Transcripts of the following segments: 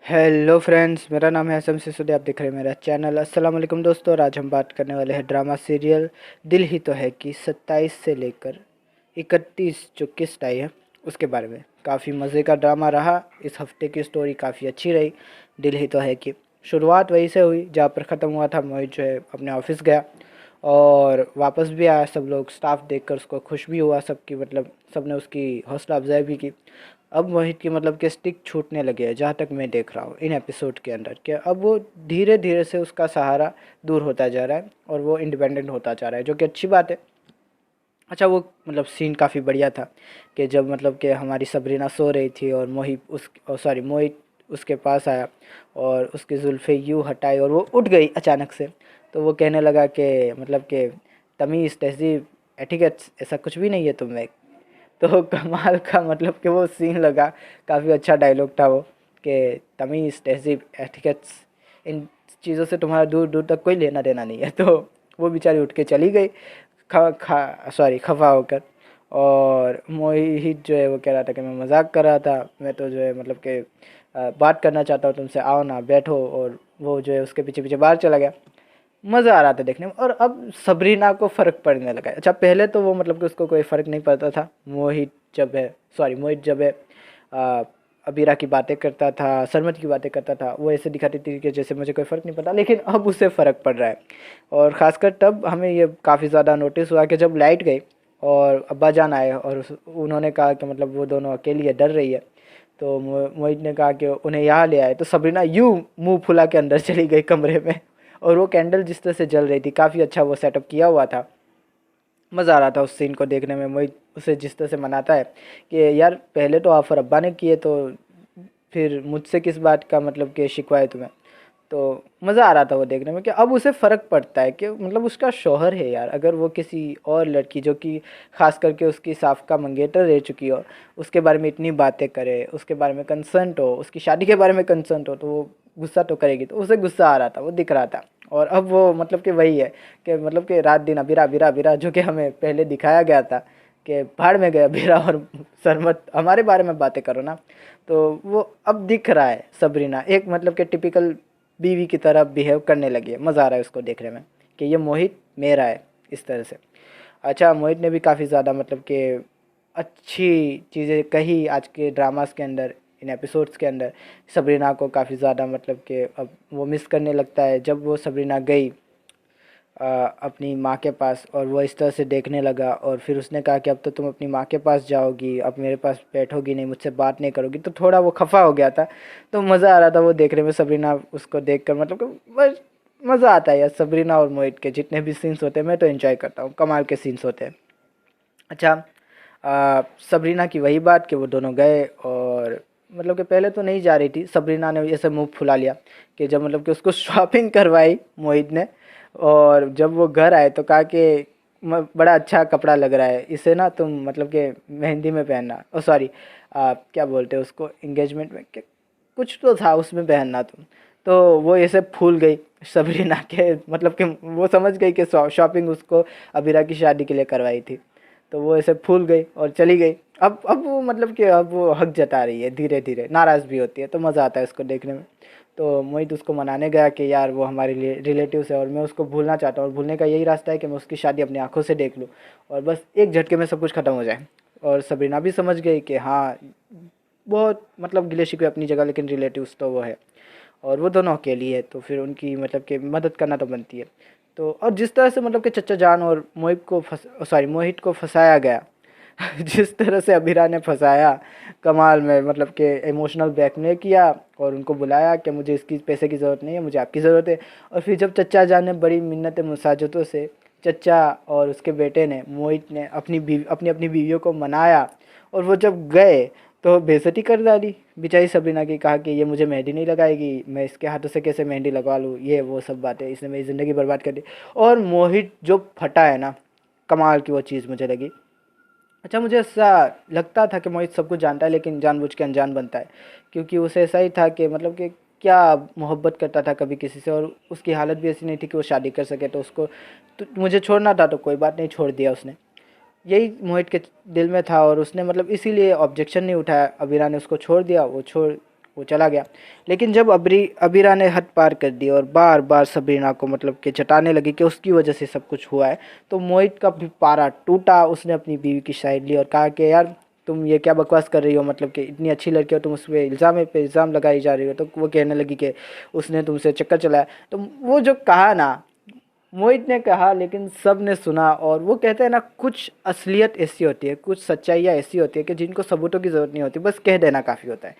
Hello friends, मेरा नाम है असम सिसोदिया। आप देख रहे हैं मेरा चैनल। अस्सलाम वालेकुम दोस्तों। और आज हम बात करने वाले हैं ड्रामा सीरियल दिल ही तो है कि 27 से लेकर 31 जो किस्त आई है उसके बारे में। काफ़ी मज़े का ड्रामा रहा। इस हफ्ते की स्टोरी काफ़ी अच्छी रही। दिल ही तो है कि शुरुआत वहीं से हुई जहाँ पर ख़त्म हुआ था। मोहित जो है अपने ऑफिस गया और वापस भी आया। सब लोग स्टाफ देखकर उसको खुश भी हुआ। सबकी मतलब सबने उसकी हौसला अफजाई भी की। अब मोहित की मतलब कि स्टिक छूटने लगे हैं, जहाँ तक मैं देख रहा हूँ इन एपिसोड के अंदर। कि अब वो धीरे धीरे से उसका सहारा दूर होता जा रहा है और वो इंडिपेंडेंट होता जा रहा है, जो कि अच्छी बात है। अच्छा, वो मतलब सीन काफ़ी बढ़िया था कि जब मतलब कि हमारी सबरीना सो रही थी और मोहित उसके पास आया और उसकी जुल्फ़े यूँ हटाई और वो उठ गई अचानक से। तो वो कहने लगा कि मतलब कि तमीज़ तहज़ीब एटिकेट्स ऐसा कुछ भी नहीं है तुम में। तो कमाल का मतलब कि वो सीन लगा। काफ़ी अच्छा डायलॉग था वो कि तमीज़ तहज़ीब एटिकेट्स इन चीज़ों से तुम्हारा दूर दूर तक कोई लेना देना नहीं है। तो वो बेचारी उठ के चली गई खफा होकर। और मोहित जो है वो कह रहा था कि मैं मजाक कर रहा था, मैं तो जो है मतलब कि बात करना चाहता हूँ तुमसे, आओ ना बैठो। और वो जो है उसके पीछे पीछे बाहर चला गया। मज़ा आ रहा था देखने में। और अब सबरीना को फ़र्क पड़ने लगा है। अच्छा, पहले तो वो मतलब कि उसको कोई फ़र्क नहीं पड़ता था। मोहित जब है आ, अबीरा की बातें करता था, सरमत की बातें करता था, वो ऐसे दिखाती थी कि जैसे मुझे कोई फ़र्क नहीं पड़ता। लेकिन अब उसे फ़र्क पड़ रहा है। और ख़ासकर तब हमें ये काफ़ी ज़्यादा नोटिस हुआ कि जब लाइट गई और अब्बा जान आए और उन्होंने कहा कि मतलब वो दोनों अकेली है, डर रही है। तो मोहित ने कहा कि उन्हें यहाँ ले आए। तो सबरीना यूँ मुंह फुला के अंदर चली गई कमरे में। और वो कैंडल जिस तरह से जल रही थी, काफ़ी अच्छा वो सेटअप किया हुआ था। मज़ा आ रहा था उस सीन को देखने में। मोहित उसे जिस तरह से मनाता है कि यार पहले तो ऑफ़र अब्बा ने किए, तो फिर मुझसे किस बात का मतलब कि शिकवा है तुम्हें। तो मज़ा आ रहा था वो देखने में कि अब उसे फ़र्क पड़ता है कि मतलब उसका शौहर है यार। अगर वो किसी और लड़की जो कि ख़ास करके उसकी साफ़का मंगेतर रह चुकी हो, उसके बारे में इतनी बातें करे, उसके बारे में कंसर्न हो, उसकी शादी के बारे में कंसर्न हो, तो वो गुस्सा तो करेगी। तो उसे गुस्सा आ रहा था, वो दिख रहा था। और अब वो मतलब कि वही है कि मतलब कि रात दिन अबीरा अबीरा अबीरा, जो कि हमें पहले दिखाया गया था कि भाड़ में गए अबीरा और सरमत हमारे बारे में बातें करो ना। तो वो अब दिख रहा है सबरीना एक मतलब कि टिपिकल बीवी की तरह बिहेव करने लगी है। मज़ा आ रहा है उसको देखने में कि ये मोहित मेरा है इस तरह से। अच्छा, मोहित ने भी काफ़ी ज़्यादा मतलब कि अच्छी चीज़ें कही आज के ड्रामास के अंदर, इन एपिसोड्स के अंदर। सबरीना को काफ़ी ज़्यादा मतलब कि अब वो मिस करने लगता है जब वो सबरीना गई अपनी माँ के पास और वो इस तरह से देखने लगा। और फिर उसने कहा कि अब तो तुम अपनी माँ के पास जाओगी, अब मेरे पास बैठोगी नहीं, मुझसे बात नहीं करोगी। तो थोड़ा वो खफा हो गया था। तो मज़ा आ रहा था वो देखने में, सबरीना उसको देखकर मतलब कि बस मज़ा आता है यार। सबरीना और मोहित के जितने भी सीन्स होते हैं मैं तो एंजॉय करता हूँ, कमाल के सीन्स होते हैं। अच्छा, सबरीना की वही बात कि वो दोनों गए और मतलब कि पहले तो नहीं जा रही थी। सबरीना ने ऐसे मुंह फुला लिया कि जब मतलब कि उसको शॉपिंग करवाई मोहित ने। और जब वो घर आए तो कहा कि बड़ा अच्छा कपड़ा लग रहा है, इसे ना तुम मतलब कि मेहंदी में पहनना, ओ सॉरी क्या बोलते हैं उसको, एंगेजमेंट में कुछ तो था उसमें पहनना तुम। तो वो ऐसे फूल गई सबरीना के मतलब कि वो समझ गई कि शॉपिंग उसको अबीरा की शादी के लिए करवाई थी। तो वो ऐसे फूल गई और चली गई। अब वो मतलब कि अब वो हक जता रही है, धीरे धीरे नाराज़ भी होती है। तो मज़ा आता है उसको देखने में। तो मोहित उसको मनाने गया कि यार वो हमारे लिए रिलेटिव्स है और मैं उसको भूलना चाहता हूँ, और भूलने का यही रास्ता है कि मैं उसकी शादी अपनी आंखों से देख लूँ और बस एक झटके में सब कुछ ख़त्म हो जाए। और सबरीना भी समझ गई कि हाँ, बहुत मतलब गिले शिकवे अपनी जगह, लेकिन रिलेटिव्स तो वो है और वो दोनों अकेली है, तो फिर उनकी मतलब कि मदद करना तो बनती है। तो और जिस तरह से मतलब कि चचा जान और मोहित को फंसाया गया जिस तरह से अबीरा ने फंसाया, कमाल में मतलब कि इमोशनल ब्लैकमेल किया और उनको बुलाया कि मुझे इसकी पैसे की ज़रूरत नहीं है, मुझे आपकी ज़रूरत है। और फिर जब चचा जान ने बड़ी मिन्नत मुसाजतों से, चचा और उसके बेटे ने, मोहित ने अपनी अपनी बीवियों को मनाया और वो जब गए तो बेइज्जती कर डाली बेचारी सबरीना की। कहा कि ये मुझे मेहंदी नहीं लगाएगी, मैं इसके हाथों से कैसे मेहंदी लगवा लूँ, ये वो सब बातें, इसने मेरी ज़िंदगी बर्बाद कर दी। और मोहित जो फटा है ना, कमाल की वो चीज़ मुझे लगी। अच्छा, मुझे ऐसा लगता था कि मोहित सब कुछ जानता है लेकिन जानबूझ के अनजान बनता है। क्योंकि उसे ऐसा ही था कि मतलब कि क्या मोहब्बत करता था कभी किसी से, और उसकी हालत भी ऐसी नहीं थी कि वो शादी कर सके। तो उसको तो मुझे छोड़ना था तो कोई बात नहीं, छोड़ दिया उसने। यही मोहित के दिल में था और उसने मतलब इसीलिए ऑब्जेक्शन नहीं उठाया। अबीरा ने उसको छोड़ दिया, वो चला गया। लेकिन जब अबीरा ने हद पार कर दी और बार बार सबरीना को मतलब कि जताने लगी कि उसकी वजह से सब कुछ हुआ है, तो मोहित का भी पारा टूटा। उसने अपनी बीवी की साइड ली और कहा कि यार तुम ये क्या बकवास कर रही हो, मतलब कि इतनी अच्छी लड़की हो तुम, उस पर इल्ज़ाम लगाई जा रही हो। तो वो कहने लगी कि उसने तुमसे चक्कर चलाया। तो वो जो कहा ना, मोहित ने कहा लेकिन सब ने सुना। और वो कहते हैं ना, कुछ असलियत ऐसी होती है, कुछ सच्चाइयाँ ऐसी होती है कि जिनको सबूतों की ज़रूरत नहीं होती, बस कह देना काफ़ी होता है।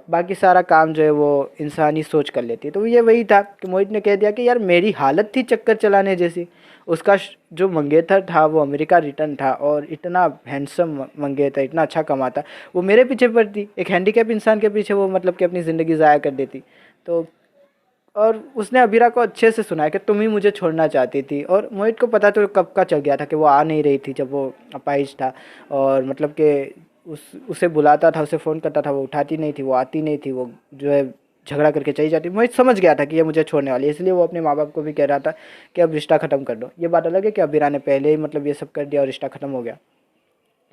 बाकी सारा काम जो है वो इंसानी सोच कर लेती है। तो ये वही था कि मोहित ने कह दिया कि यार मेरी हालत थी चक्कर चलाने जैसी। उसका जो मंगेतर था वो अमेरिका रिटर्न था और इतना हैंडसम मंगेतर, इतना अच्छा कमाता, वो मेरे पीछे पड़ती, एक हैंडीकैप इंसान के पीछे वो मतलब कि अपनी ज़िंदगी ज़ाया कर देती। तो और उसने अबीरा को अच्छे से सुनाया कि तुम ही मुझे छोड़ना चाहती थी। और मोहित को पता तो कब का चल गया था कि वो आ नहीं रही थी जब वो अपाहिज था। और मतलब कि उसे बुलाता था, उसे फ़ोन करता था, वो उठाती नहीं थी, वो आती नहीं थी, वो जो है झगड़ा करके चली जाती। मोहित समझ गया था कि ये मुझे छोड़ने वाली है, इसलिए वो अपने माँ बाप को भी कह रहा था कि अब रिश्ता ख़त्म कर दो। ये बात अलग है कि अबीरा ने पहले ही मतलब ये सब कर दिया और रिश्ता ख़त्म हो गया,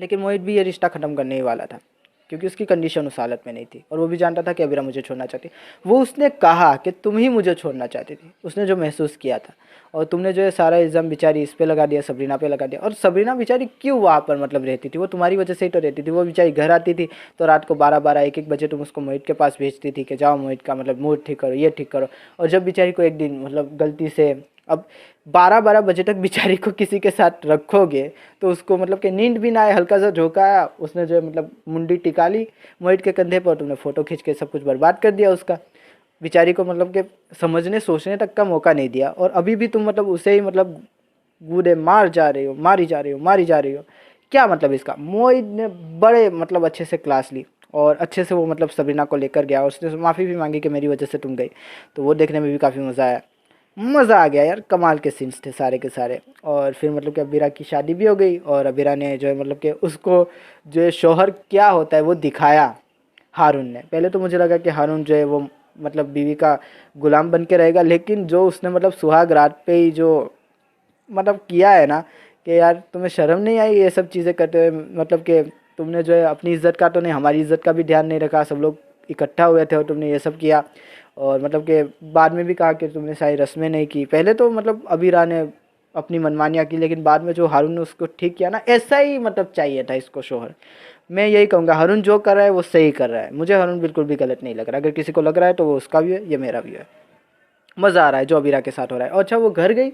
लेकिन मोहित भी ये रिश्ता ख़त्म करने ही वाला था क्योंकि उसकी कंडीशन उस हालत में नहीं थी और वो भी जानता था कि अबीरा मुझे छोड़ना चाहती। वो उसने कहा कि तुम ही मुझे छोड़ना चाहती थी, उसने जो महसूस किया था। और तुमने जो है सारा इल्ज़ाम बेचारी इस पे लगा दिया, सबरीना पे लगा दिया। और सबरीना बेचारी क्यों वहाँ पर मतलब रहती थी, वो तुम्हारी वजह से ही तो रहती थी। वो बेचारी घर आती थी तो रात को 12-12 1-1 बजे तुम उसको मोहित के पास भेजती थी कि जाओ मोहित का मतलब मूड ठीक करो, ये ठीक करो। और जब बेचारी को एक दिन मतलब गलती से, अब 12-12 बजे तक बेचारी को किसी के साथ रखोगे तो उसको मतलब कि नींद भी ना आए, हल्का सा झोंका, उसने जो है मतलब मुंडी टिका ली मोहित के कंधे पर, तुमने फ़ोटो खींच के सब कुछ बर्बाद कर दिया उसका। बेचारी को मतलब कि समझने सोचने तक का मौका नहीं दिया। और अभी भी तुम मतलब उसे ही मतलब कूदे मार जा रही हो, मारी जा रही हो, मारी जा रही हो। क्या मतलब इसका? मोहित ने बड़े मतलब अच्छे से क्लास ली और अच्छे से वो मतलब सबरीना को लेकर गया और उसने माफ़ी भी मांगी कि मेरी वजह से तुम गई। तो वो देखने में भी काफ़ी मज़ा आया, मज़ा आ गया यार। कमाल के सीन्स थे सारे के सारे। और फिर मतलब कि अबीरा की शादी भी हो गई और अबीरा ने जो है मतलब कि उसको जो है शौहर क्या होता है वो दिखाया हारून ने। पहले तो मुझे लगा कि हारून जो है वो मतलब बीवी का गुलाम बन के रहेगा, लेकिन जो उसने मतलब सुहाग रात पे ही जो मतलब किया है ना, कि यार तुम्हें शर्म नहीं आई ये सब चीज़ें करते हुए, मतलब कि तुमने जो है अपनी इज़्ज़त का तो नहीं हमारी इज़्ज़त का भी ध्यान नहीं रखा, सब लोग इकट्ठा हुए थे और तुमने ये सब किया। और मतलब कि बाद में भी कहा कि तुमने सारी रस्में नहीं की। पहले तो मतलब अबीरा ने अपनी मनमानियाँ की, लेकिन बाद में जो हारून ने उसको ठीक किया ना, ऐसा ही मतलब चाहिए था इसको शोहर। मैं यही कहूँगा, हारून जो कर रहा है वो सही कर रहा है। मुझे हारून बिल्कुल भी गलत नहीं लग रहा। अगर किसी को लग रहा है तो वो उसका भी है, ये मेरा भी है। मज़ा आ रहा है जो अबीरा के साथ हो रहा है। और अच्छा वो घर गई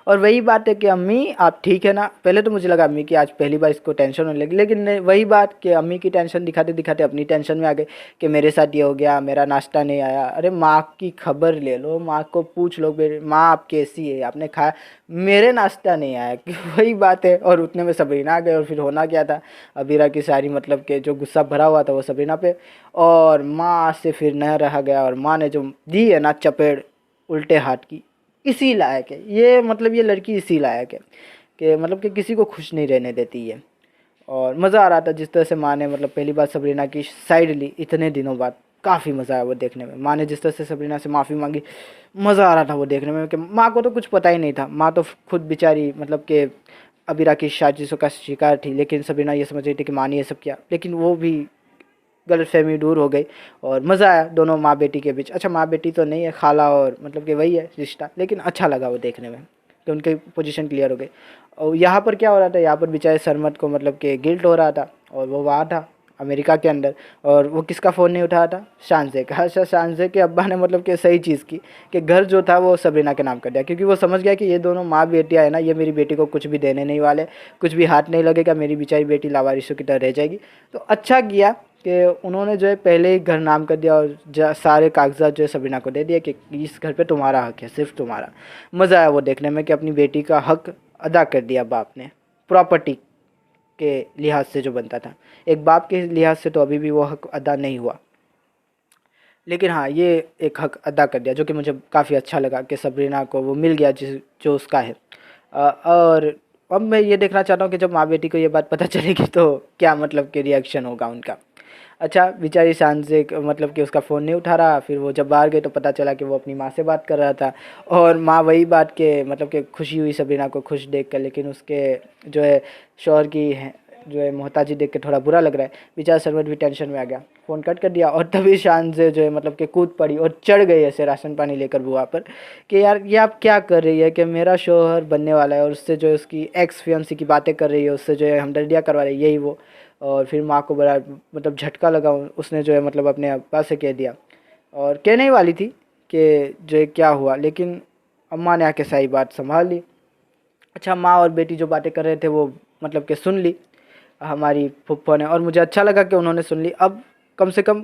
और वही बात है कि अम्मी आप ठीक है ना। पहले तो मुझे लगा अम्मी की आज पहली बार इसको टेंशन होने लगी, लेकिन नहीं, वही बात कि अम्मी की टेंशन दिखाते दिखाते अपनी टेंशन में आ गए कि मेरे साथ ये हो गया, मेरा नाश्ता नहीं आया। अरे माँ की खबर ले लो, माँ को पूछ लो मेरे माँ आप कैसी है, आपने खाया, मेरे नाश्ता नहीं आया कि वही बात है। और उतने में सबरीना आ गए और फिर होना क्या था, अबीरा की सारी मतलब कि जो गुस्सा भरा हुआ था वो सबरीना पे, और माँ से फिर न रहा गया। और माँ ने जो दी है ना चपेड़ उल्टे हाथ की, इसी लायक है ये, मतलब ये लड़की इसी लायक है कि मतलब कि किसी को खुश नहीं रहने देती है। और मज़ा आ रहा था जिस तरह से माँ ने मतलब पहली बार सबरीना की साइड ली इतने दिनों बाद। काफ़ी मज़ा आया वो देखने में। माँ ने जिस तरह से सबरीना से माफ़ी मांगी, मज़ा आ रहा था वो देखने में कि माँ को तो कुछ पता ही नहीं था। माँ तो खुद बेचारी मतलब कि अबीरा की साजिशों का शिकार थी, लेकिन सबरीना ये समझ रही थी कि माँ ने ये सब किया, लेकिन वो भी गलतफ़हमी दूर हो गई और मज़ा आया दोनों माँ बेटी के बीच। अच्छा माँ बेटी तो नहीं है, खाला और मतलब कि वही है रिश्ता, लेकिन अच्छा लगा वो देखने में कि उनकी पोजीशन क्लियर हो गई। और यहाँ पर क्या हो रहा था, यहाँ पर बेचारे सरमत को मतलब कि गिल्ट हो रहा था और वो वहाँ था अमेरिका के अंदर। और वो किसका फ़ोन नहीं उठाया था? शानज़े का। अच्छा शानज़े के अब्बा ने मतलब कि सही चीज़ की कि घर जो था वो सबरीना के नाम कर दिया, क्योंकि वो समझ गया कि ये दोनों माँ बेटियाँ है ना, ये मेरी बेटी को कुछ भी देने नहीं वाले, कुछ भी हाथ नहीं लगेगा, मेरी बेचारी बेटी लावारिसों की तरह रह जाएगी। तो अच्छा किया कि उन्होंने जो है पहले ही घर नाम कर दिया और सारे कागजात जो है सबरीना को दे दिया कि इस घर पे तुम्हारा हक है, सिर्फ तुम्हारा। मज़ा आया वो देखने में कि अपनी बेटी का हक अदा कर दिया बाप ने, प्रॉपर्टी के लिहाज से जो बनता था। एक बाप के लिहाज से तो अभी भी वो हक अदा नहीं हुआ, लेकिन हाँ ये एक हक अदा कर दिया, जो कि मुझे काफ़ी अच्छा लगा कि सबरीना को वो मिल गया जिस जो उसका है। और अब मैं ये देखना चाहता हूँ कि जब माँ बेटी को ये बात पता चलेगी तो क्या मतलब कि रिएक्शन होगा उनका। अच्छा बेचारी शान से मतलब कि उसका फ़ोन नहीं उठा रहा, फिर वो जब बाहर गए तो पता चला कि वो अपनी माँ से बात कर रहा था। और माँ वही बात के मतलब कि खुशी हुई सबरीना को खुश देख कर, लेकिन उसके जो है शौहर की जो है मोहताजी देख के थोड़ा बुरा लग रहा है। बेचारा सरमद भी टेंशन में आ गया, फ़ोन कट कर दिया। और तभी शान से जो है मतलब कि कूद पड़ी और चढ़ गई ऐसे राशन पानी लेकर बुआ पर कि यार ये आप क्या कर रही है, कि मेरा शौहर बनने वाला है और उससे जो है उसकी एक्स फियांसी की बातें कर रही है, उससे जो है हमदर्दियाँ करवा रही है, यही वो। और फिर माँ को बड़ा मतलब झटका लगा, उसने जो है मतलब अपने अब्बा से कह दिया, और कहने ही वाली थी कि जो है क्या हुआ, लेकिन अम्मा ने आके सही बात संभाल ली। अच्छा, माँ और बेटी जो बातें कर रहे थे वो मतलब कि सुन ली हमारी फुप्पो ने, और मुझे अच्छा लगा कि उन्होंने सुन ली। अब कम से कम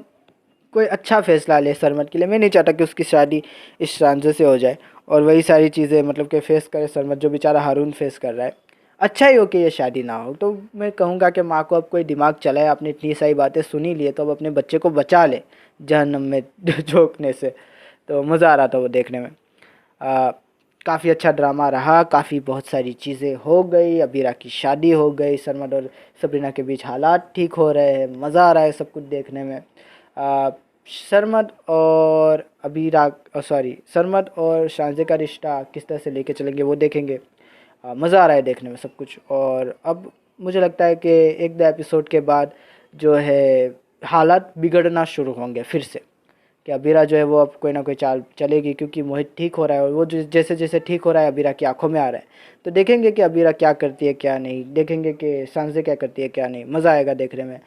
कोई अच्छा फैसला ले सरमद के लिए। मैं नहीं चाहता कि उसकी शादी इस रांझे से हो जाए और वही सारी चीज़ें मतलब कि फेस करे सरमद, जो बेचारा हारून फेस कर रहा है। अच्छा ही हो कि ये शादी ना हो। तो मैं कहूँगा कि माँ को अब कोई दिमाग चलाए, आपने इतनी सारी बातें सुनी लिए तो अब अपने बच्चे को बचा ले जहन्नम में झोंकने से। तो मज़ा आ रहा था वो देखने में। काफ़ी अच्छा ड्रामा रहा, काफ़ी बहुत सारी चीज़ें हो गई, अबीरा की शादी हो गई, सरमद और सबरीना के बीच हालात ठीक हो रहे हैं, मज़ा आ रहा है सब कुछ देखने में। सरमद और अबीरा सॉरी सरमद और शानजे का रिश्ता किस तरह से लेके चलेंगे वो देखेंगे। मज़ा आ रहा है देखने में सब कुछ। और अब मुझे लगता है कि एक दो एपिसोड के बाद जो है हालात बिगड़ना शुरू होंगे फिर से, कि अबीरा जो है वो अब कोई ना कोई चाल चलेगी, क्योंकि मोहित ठीक हो रहा है और वो जैसे जैसे ठीक हो रहा है अबीरा की आंखों में आ रहा है। तो देखेंगे कि अबीरा क्या करती है क्या नहीं, देखेंगे कि सांसे क्या करती है क्या नहीं। मज़ा आएगा देखने में।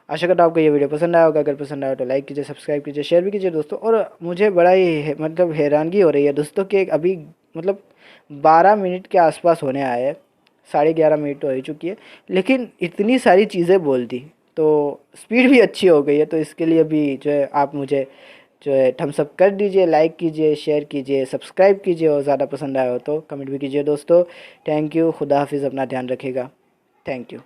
आशा करता हूँ आपको ये वीडियो पसंद आया होगा। अगर पसंद आया तो लाइक कीजिए, सब्सक्राइब कीजिए, शेयर भी कीजिए दोस्तों। और मुझे बड़ा ही मतलब हैरानगी हो रही है दोस्तों कि अभी मतलब 12 मिनट के आसपास होने आए हैं, 11:30 मिनट तो हो ही चुकी है, लेकिन इतनी सारी चीज़ें बोल दी, तो स्पीड भी अच्छी हो गई है। तो इसके लिए भी जो है आप मुझे जो है थम्स अप कर दीजिए, लाइक कीजिए, शेयर कीजिए, सब्सक्राइब कीजिए, और ज़्यादा पसंद आया हो तो कमेंट भी कीजिए दोस्तों। थैंक यू, खुदा हाफिज़, अपना ध्यान रखिएगा। Thank you.